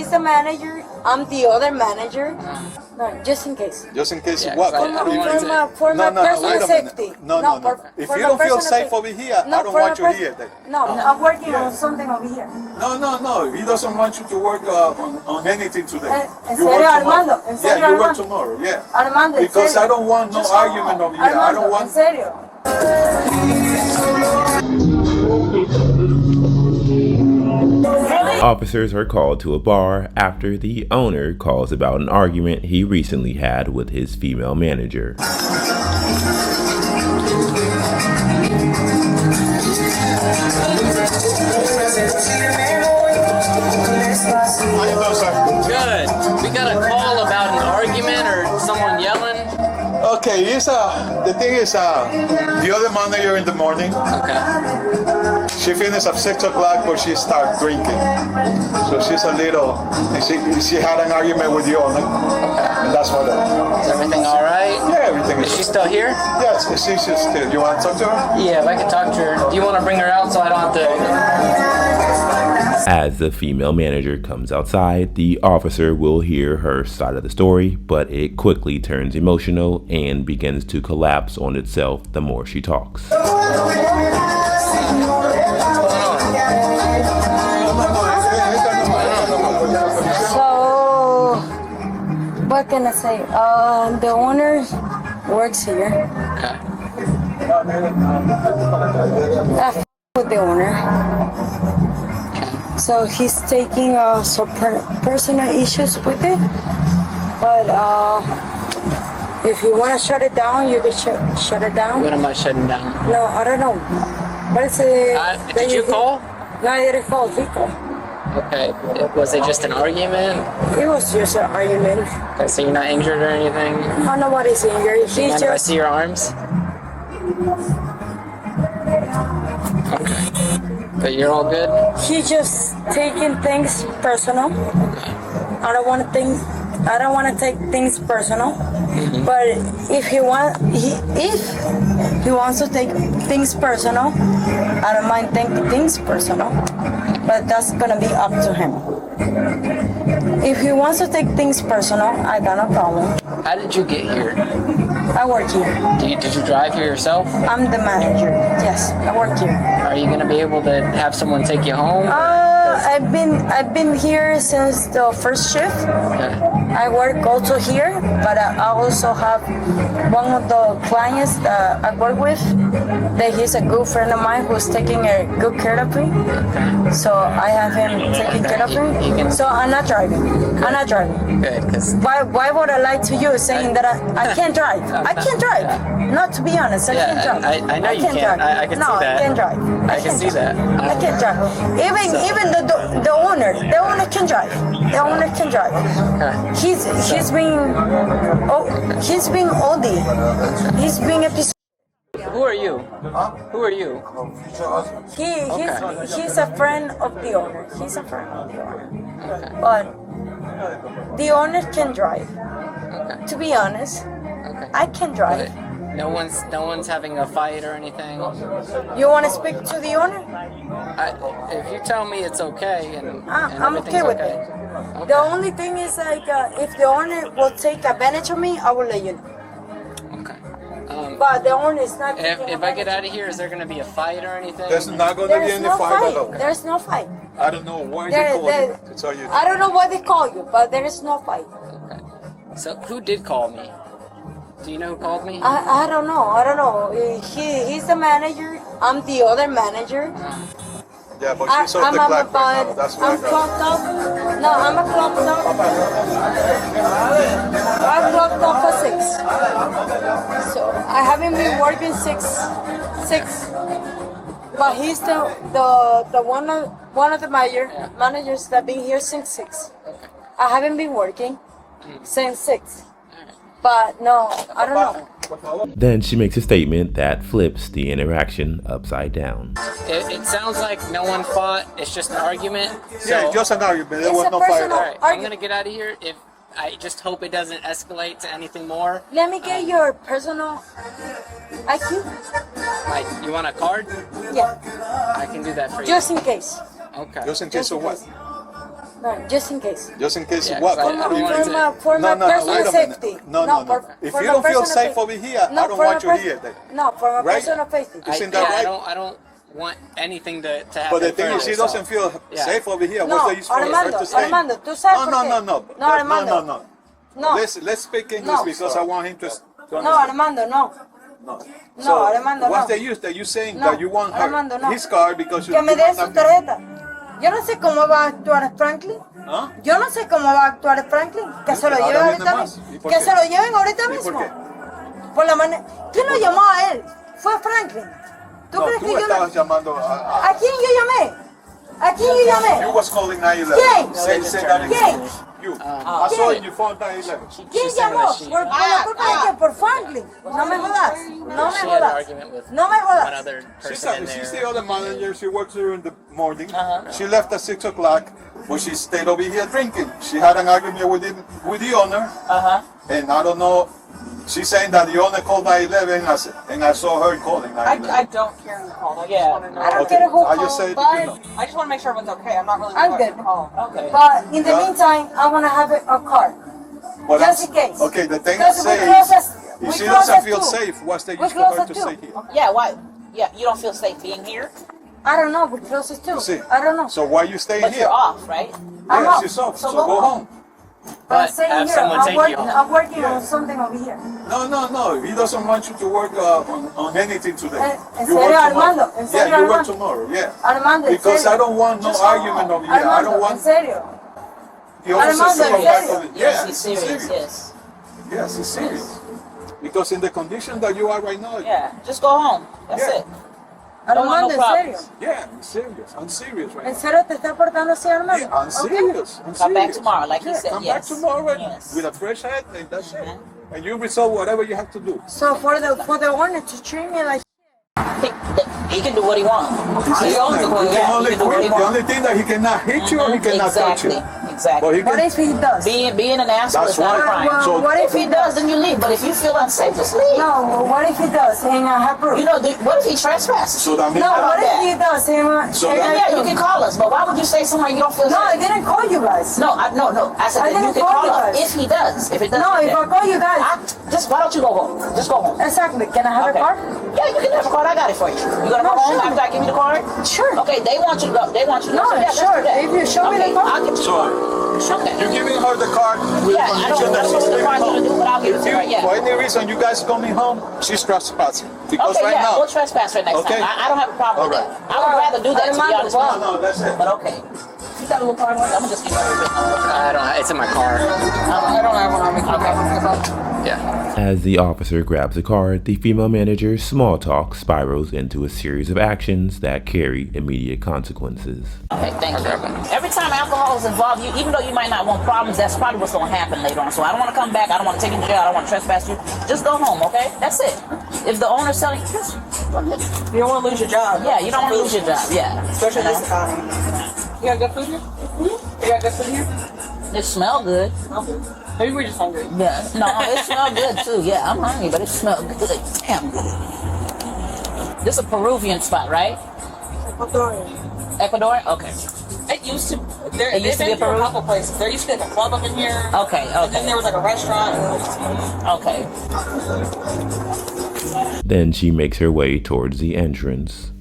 he's the manager. I'm the other manager. No, just in case. Just in case Yeah, what? For my personal safety. No. If you don't feel safe over here, I don't want you here then. No, I'm working on something over here. No. He doesn't want you to work on anything today. En You serio, work Armando? tomorrow. En serio, Yeah, you work Armando? tomorrow, yeah. Armando, Because I don't want no argument over here. I Armando, don't want... en serio. Officers are called to a bar after the owner calls about an argument he recently had with his female manager. Good. We got a call about an argument or someone yelling. Okay, the thing is, the other manager in the morning, Okay. she finished at 6 o'clock, but she started drinking. So she's a little, she had an argument with the owner, and that's what Is everything all right? Yeah, everything Is she still here? Yes, she's still. You want to talk to her? Yeah, if I can talk to her. Do you want to bring her out so I don't have to... As the female manager comes outside, the officer will hear her side of the story, but it quickly turns emotional and begins to collapse on itself the more she talks. So, what can I say? The owner works here. Okay. I f with the owner. So he's taking some personal issues with it. But if you want to shut it down, you can shut it down. What am I shutting down? No, I don't know. But it's a... Did you call? No, I didn't call. He called. Okay. Was it just an argument? It was just an argument. Okay, so you're not injured or anything? No, nobody's injured. He's And if I just... see your arms? Okay. But you're all good? He's just taking things personal. I don't want to take things personal. But if he wants to take things personal, I don't mind taking things personal. But that's gonna be up to him. If he wants to take things personal, I got no problem. How did you get here? I work here. Did you drive here yourself? I'm the manager. Yes, I work here. Are you gonna be able to have someone take you home? I've been here since the first shift. Okay. I work also here, but I also have one of the clients that I work with. That he's a good friend of mine who's taking a good care of me. Okay. So I have him taking care of me. So I'm not driving. I'm not driving. Good, because... Why would I lie to you saying that I can't drive? I can't drive. Not to be honest, I can't drive. I know you can't. I can see that. No, I can't drive. I can see that. I can't drive. Even the owner can drive. The owner can drive. Okay. He's being OD. He's being a piece. Who are you? Who are you? He's a friend of the owner. He's a friend of the owner. But the owner can drive. Okay. To be honest, Okay. I can drive. No one's having a fight or anything. You want to speak to the owner? If you tell me it's okay and I'm okay with it. Okay. The only thing is like if the owner will take advantage of me, I will let you know. Okay. But the owner is not. If I get out of here, is there going to be a fight or anything? There's not going to be any fight at all. There's no fight. I don't know why they call you to tell you. I don't know why they call you, but there is no fight. Okay. So who did call me? Do you know who called me? I don't know. He's the manager. I'm the other manager. Yeah, but she's off the clock right now. That's why I'm clocked up. No, I'm a clocked up. I'm clocked up for 6. So I haven't been working 6. But he's the one of the managers that been here since 6. I haven't been working since 6. But no, I don't know. Then she makes a statement that flips the interaction upside down. It sounds like no one fought. It's just an argument. So, yeah, just an argument. There was no All fight. right, I'm gonna get out of here. If I just hope it doesn't escalate to anything more. Let me get your personal IQ. Like, you want a card? Yeah, I can do that for you. just in case. Okay. Just in case of what? No, just in case. Just in case Yeah, what? 'cause I don't want to- For my personal wait a minute. safety. No. If for you my don't feel personal safe fa- over here, I don't for want my you here. No, for my Right? personal safety. Isn't that right? I don't want anything to happen. But the thing is, further, she so- doesn't feel Yeah. safe over here. No, What's the use for her Armando, to stay? Armando, tú sabes por qué. No, Armando. No. No. Let's speak English No. because I want him to No, understand. Armando, no. No. No, Armando, what's no. the use that you saying No, that you want her, Armando, no. his car because you Que me you dé want su nothing? tarjeta. Yo no sé cómo va a actuar Franklin. ¿Ah? Yo no sé cómo va a actuar Franklin. Que se lo Ahora lleven viene ahorita más. mismo. ¿Y por Que qué? se lo lleven ahorita ¿Y por mismo. qué? Por la manera. ¿Quién lo llamó a él? Fue Franklin. ¿Tú No, crees tú que yo estabas llamando ¿A quién yo llamé? ¿A quién yo llamé? You was calling 911. ¿Quién? Say that in ¿Quién? English. You. I saw in your phone 911. ¿Quién She's saying llamó? that she- ¿Por la culpa de quién? Por Franklin. No me jodas. No me She had an jodas. argument with No me one jodas. other She's person in the there. other manager. She works here in the morning. She left at 6 o'clock, but she stayed over here drinking. She had an argument with the owner, and I don't know. She's saying that the owner called 911, and I saw her calling 911. I don't care who called. I just want to know. I don't Okay, care who I just called, said, but, you know. I just want to make sure everyone's okay. I'm not really I'm sure good. who called. Okay. but in the Yeah. meantime, I want to have a car. But Just I'm- in case. Okay, the thing Because is, we close at- we if she close doesn't at feel 2. safe, what's the We use for close her at to 2. stay here? Yeah. Why? Yeah. You don't feel safe being here, I don't know, we close at 2. You see? I don't know. So why you staying but here? you're off, right? I'm Yeah, off. she's off. So So go go home. I'm But staying have here. someone take you home. I'm working on something over here. No. He doesn't want you to work on anything today. En You serio, work tomorrow. Armando? En serio, Yeah, you work Armando? tomorrow. Yeah. Armando, en Because serio. I don't want no argument over here. I Armando, don't en want serio. the officers Armando, to come en back serio? over. Yes, Yeah, he's it's serious. Yes. Yes, it's serious. Because in the condition that you are right now, Yeah. Just go home. That's Yeah. it. Don't want Armando, no en serio. problems. yeah, I'm serious. I'm serious right ¿En now. serio te está portando así, Armando? Yeah, I'm Okay. serious. I'm Come back serious. tomorrow, like he Yeah, said, come yes. back tomorrow Yes. with a fresh head, and that's it. And you resolve whatever you have to do. So for the owner to treat me like He can do what he wants. He owns the He place. can Yeah, only he can do what he quit. The only wants. thing that he cannot hit you or he cannot touch Exactly. you. Exactly. But he what can. if he does? Being an asshole That's is not a right. crime. Well, So- what If he does, then you leave. But if you feel unsafe, just leave. No, what if he does and I have proof? You know, what if he trespasses? So that means No, what that? if he does and So and that- I Yeah, you proof? can call us, but why would you say somewhere you don't feel No, I safe? didn't call you guys. No, no. I said I that you didn't can call call you us guys. if he does. If it does. No, if I call you guys, just why don't you go home? Just go home. exactly. Can I have Okay. a car? Yeah, you can have a card. I got it for you. You gonna No, go home sure. after I give you the card? Sure. Okay, they want you to go. They want you to go. No, So, yeah, let's sure. do that. If you show me Okay, the card. I'll get you the So card. Okay. you're giving her the card with Yeah, I condition don't that know she's what the staying car's gonna do, home. but I'll give it If to her. you, for Yeah. any reason you guys coming home, she's trespassing. Because Okay, right yeah, now. we'll trespass her next Okay. time. I don't have a problem with All that. I would rather do that, to be Armando, honest. well- No, that's it. But okay. You got a little card? I'm gonna just give her a bit. I don't. It's in my car. I don't have one on me. Okay. Yeah. As the officer grabs the card, the female manager's small talk spirals into a series of actions that carry immediate consequences. Okay, thank you. Every time alcohol is involved, you even though you might not want problems, that's probably what's gonna happen later on. So I don't want to come back. I don't want to take you to jail. I don't want to trespass you. Just go home, okay? That's it. If the owner's telling you, just go ahead. You don't want to lose your job. Yeah, you don't want to lose your job. Yeah, Especially You know? this economy. You got good food here? You got good food here? It smelled good. Maybe we're just hungry. Yeah. No, it smelled good too. Yeah, I'm hungry, but it smelled good. Damn. This is a Peruvian spot, right? Ecuador? Okay. It used to. There, It used to be a they've been through Peru? a couple places. There used to be like a club up in here. Okay, And then okay. there was like a restaurant. Okay. Then she makes her way towards the entrance.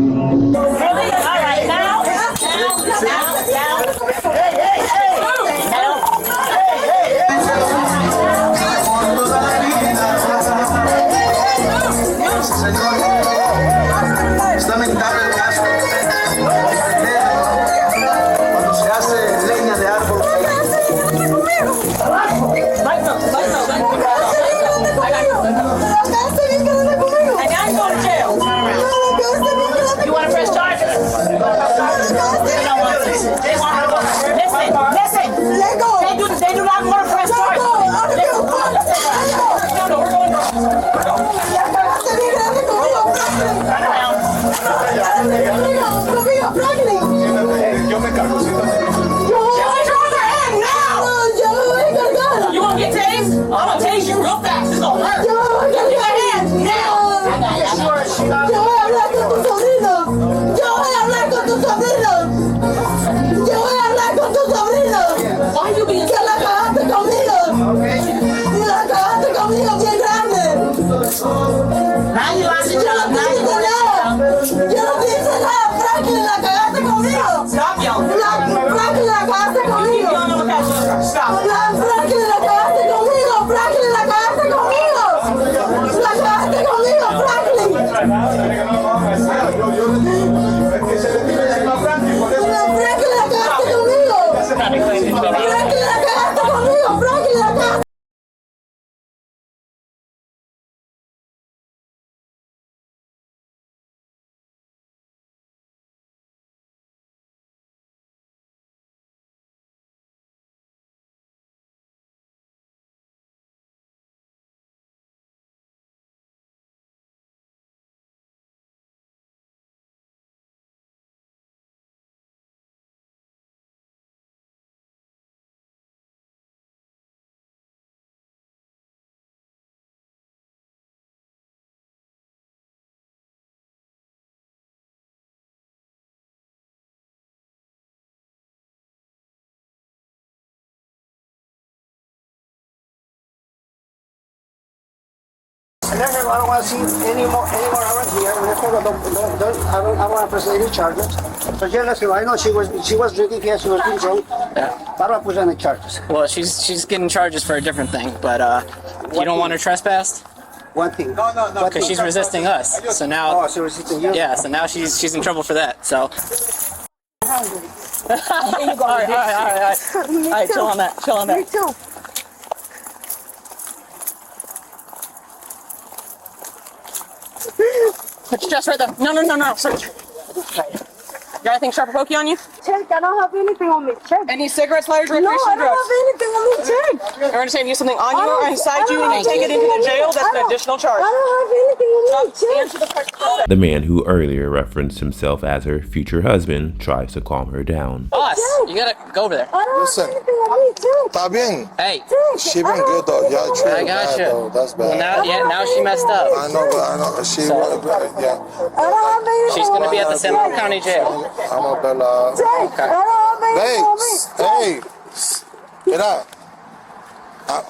Really? All right, now. Hey, hey, hey. Es lamentable el caso. Cuando se hace leña de árbol. I'm gonna tase you real fast. It's gonna hurt. Yo, Get your hands now. yo voy a hablar con tus sobrinos. Yo voy a hablar con tus sobrinos. Yo voy a hablar con tus sobrinos. Why you being Que la cagaste conmigo. Y la cagaste conmigo bien grande. Now you lost your Yo job. no Now te you hice nada. Yo no te hice nada, Franklin, la cagaste conmigo. Stop yelling. Franklin, la cagaste conmigo. Stop. Franklin, la cagaste conmigo. Franklin, la cagaste conmigo. La cagaste conmigo, Franklin. Franklin, la cagaste conmigo. Franklin, la cagaste conmigo. Franklin, la cagaste. And then I don't want to see any more around here. And therefore, I don't want to press any charges. So yeah, listen, I know she was drinking here, she was being drunk. Yeah. I don't want to put any charges. Well, she's getting charges for a different thing, but you don't want her trespassed One thing. No. because she's resisting us. So now, Oh, she was resisting you? yeah. So now she's in trouble for that. So. All right. Chill on that. Me too. Put your chest right there. No. Got anything sharp or pokey on you? Check, I don't have anything on me. Check. Any cigarettes, lighters, No, recreational I don't drugs? have anything on me. Check. You're understanding you have something on I you don't- or inside you I and don't you take it into have the jail, anything that's on me. an additional charge. I don't have anything on me. Check. Answer the question. The man who earlier referenced himself as her future husband tries to calm her down. Boss, you gotta go over there. I don't Listen. have anything on me. Check. Tá bem? Hey, She been good though. Y'all treated I got bad you. though. That's well, bad. now she messed up. I know, but I know she. So- Yeah. I don't have anything She's on gonna me. be at the Seminole County Jail. I'm a bella. Check. I don't have anything on me. Hey, mira.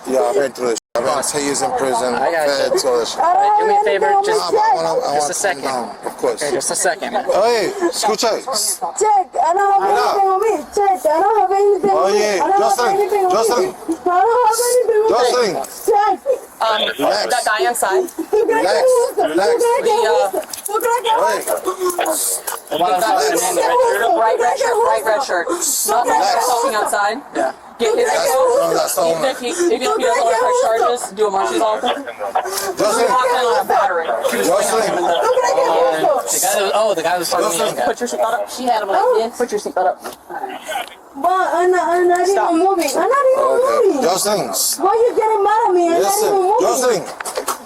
Yeah, I've been through this. I've been 10 years in prison. I got you. Feds, all that shit. I don't Do me a have favor, anything on me. just- Nah, but I wanna Just a calm second. down, of course. Okay, just a second. Hey, escucha. Check. I don't have anything on me. Check. I don't have anything on me. Oye, I don't have Jocelyn, anything on me. Jocelyn. I don't have anything on me. Jocelyn. Check. Relax. That guy inside. ¿Tú crees Relax, que me gusta? relax. ¿Tú crees que me gusta? ¿Tú crees que me Hey. gusta? Right red shirt, right red shirt. Nothing Relax. talking outside. Yeah. Get his That's the even woman. if he doesn't want to press charges, do a munchies all the time. Jocelyn. Walk in on a battery. Jocelyn. ¿Tú crees que me gusta? The guy was fucking me. Put your seatbelt up. She had him like this. Put your seatbelt up. But I'm not even moving. I'm not even moving. Jocelyn. Why you getting mad at me? I'm not Listen. even moving. Jocelyn.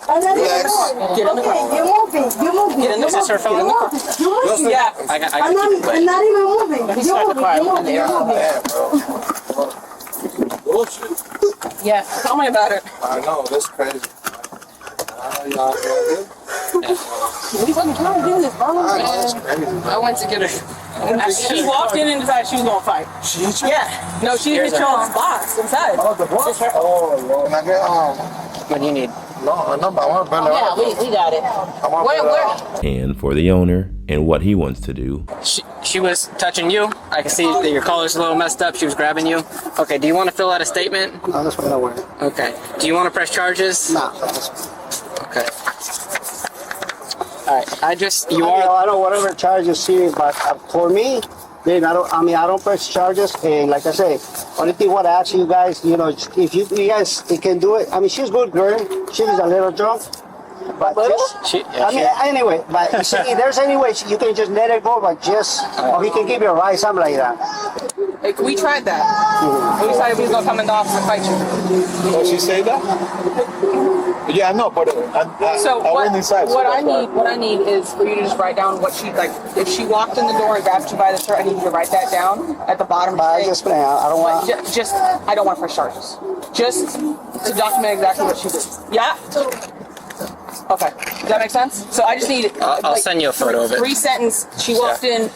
I'm not even Relax. moving. Get in the Okay, you're moving. You're moving. Get in the- Is this her phone? You're moving. Jocelyn. Yeah. I got I'm keep it quiet. not even moving. You're start the moving. car You're in moving. the You're air. moving. Yeah, bro. Bullshit. Yeah. Tell me about it. I know, that's crazy. Y'all good? What are you fucking trying to do this, bro? I know, that's crazy. I went to get her. She walked in and decided she was gonna fight. She hit you? Yeah. No, she hit you on the box inside. Oh, the boss? Oh, Lord. Can I get, What do you need? no, but I want to better. Yeah, we got it. I want Where? And for the owner and what he wants to do, She was touching you. I can see that your collar's a little messed up. She was grabbing you. Okay, do you want to fill out a statement? No, that's what I want. Okay. Do you want to press charges? Nah. Okay. Alright, you I know whatever charge you see, but for me, then I don't press charges. And like I say, only thing what I ask you guys, if you guys can do it. I mean, she's a good girl. She was a little drunk. But just, anyway, but you see, if there's any way you can just let it go, but or he can give you a ride, something like that. Hey, we tried that. We decided we was gonna come in the office and fight you. Oh, she say that? Yeah, I know, but So I went inside. what I need is for you to just write down what she like. If she walked in the door and grabbed you by the shirt, I need you to write that down at the bottom. But I just, I don't want. Just I don't want to press charges. just to document exactly what she did. Yeah? Okay. Does that make sense? So I just need... I'll send you a photo of it. 3 sentence. She walked in,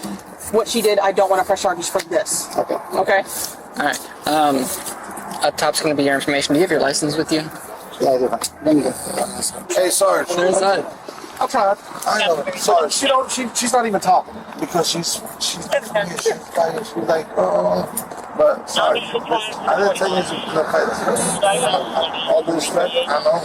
what she did, I don't want to press charges for this. Okay. Okay? Alright. Up top's gonna be your information. Do you have your license with you? Yeah, I do. Let me go. Hey, Sarge. There's that. I'll try it. I know. Sarge. She's not even talking. Because she's like, but Sarge, I didn't tell you to play this. All due respect, I know.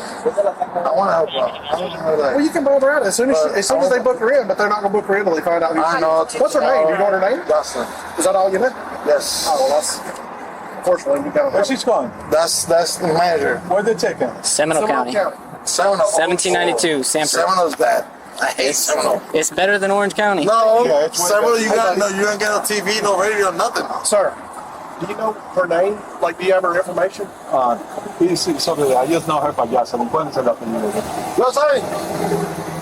I want to help her out. I don't know Well, that. you can both her out as soon as they book her in, but they're not gonna book her in until they find out who she I know. is. What's her name? You know her name? Doxxing. Is that all you know? Yes. Oh, well, that's unfortunately we don't. Where she's going? That's the manager. Where they taking? Seminole County. Seminole. 1792, Sanford. Seminole's bad. I hate Seminole. It's better than Orange County. No, Yeah, it's way Seminole, better. you don't get no TV, no radio, nothing. Sir, do you know her name? Like, do you have her information? Sorry, I just know her payasa. ¿Me pueden hacer la película? No, sorry.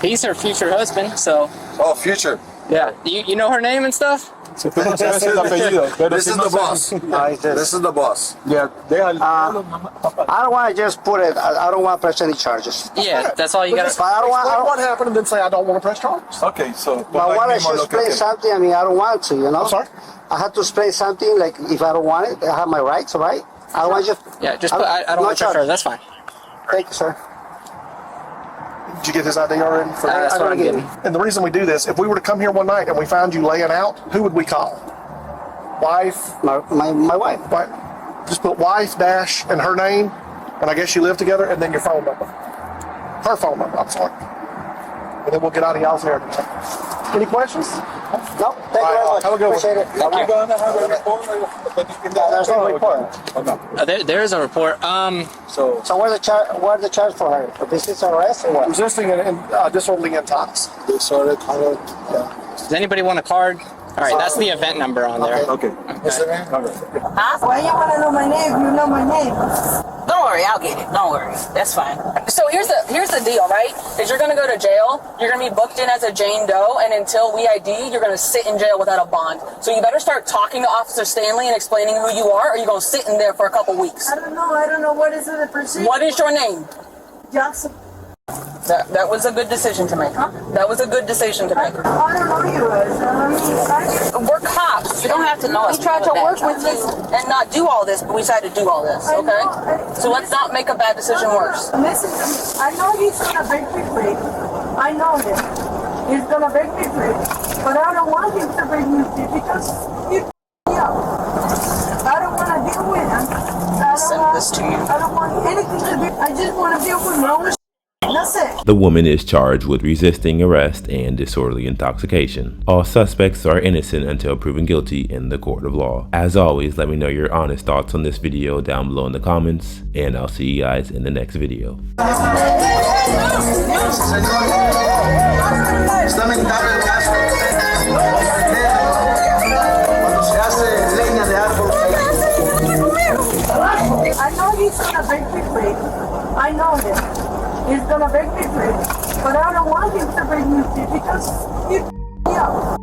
He's her future husband, so Oh, future. yeah. You know her name and stuff? Si tú no sabes el apellido, pero This si is no the sabes- boss. This is the boss. Yeah, déjalo. I don't want to just put it. I don't want to press any charges. Yeah, that's all you got. But I don't want. Explain what happened and then say I don't want to press charges. Okay, so... But I want to explain something. I mean, I don't want to. You know. I'm sorry? I have to explain something. Like, if I don't want it, I have my rights, right? I don't want to just. Yeah, just put, I don't no want to charge. charge. That's fine. Thank you, sir. Did you get his ID already? That's what I'm getting. And the reason we do this, if we were to come here one night and we found you laying out, who would we call? Wife? My wife. Right. Just put wife dash and her name, and I guess you live together, and then your phone number. Her phone number, I'm sorry. And then we'll get out of y'all's hair. Any questions? No, thank you very much. Have a good one. Appreciate it. Are you going to have a report? There's no report. There is a report. So where's the charge? Where's the charge for her? For resisting arrest or what? Resisting and disorderly intox. Disorder, yeah. Does anybody want a card? All right, that's the event number on there. Okay. What's the name? Why you want to know my name? You know my name. Don't worry, I'll get it. Don't worry. That's fine. So here's the deal, right? Is you're gonna go to jail, you're gonna be booked in as a Jane Doe, and until we ID, you're gonna sit in jail without a bond. So you better start talking to Officer Stanley and explaining who you are, or you're gonna sit in there for a couple weeks. I don't know. What is it? The procedure? What is your name? Jackson. That was a good decision to make. That was a good decision to make. I don't know you guys. We're cops. You don't have to know us. We tried to work with you and not do all this, but we decided to do all this, okay? So let's not make a bad decision worse. Listen to me. I know he's gonna break me free. I know him. He's gonna break me free. But I don't want him to break me free because he me up. I don't want to deal with him. Send this to you. I don't want anything to do. I just want to deal with my own. That's it. The woman is charged with resisting arrest and disorderly intoxication. All suspects are innocent until proven guilty in the court of law. As always, let me know your honest thoughts on this video down below in the comments, and I'll see you guys in the next video. Está mentado el caso. Cuando se hace leña de árbol. I know he's gonna break me free. I know him. He's gonna break me free. But I don't want him to break me free because he me up.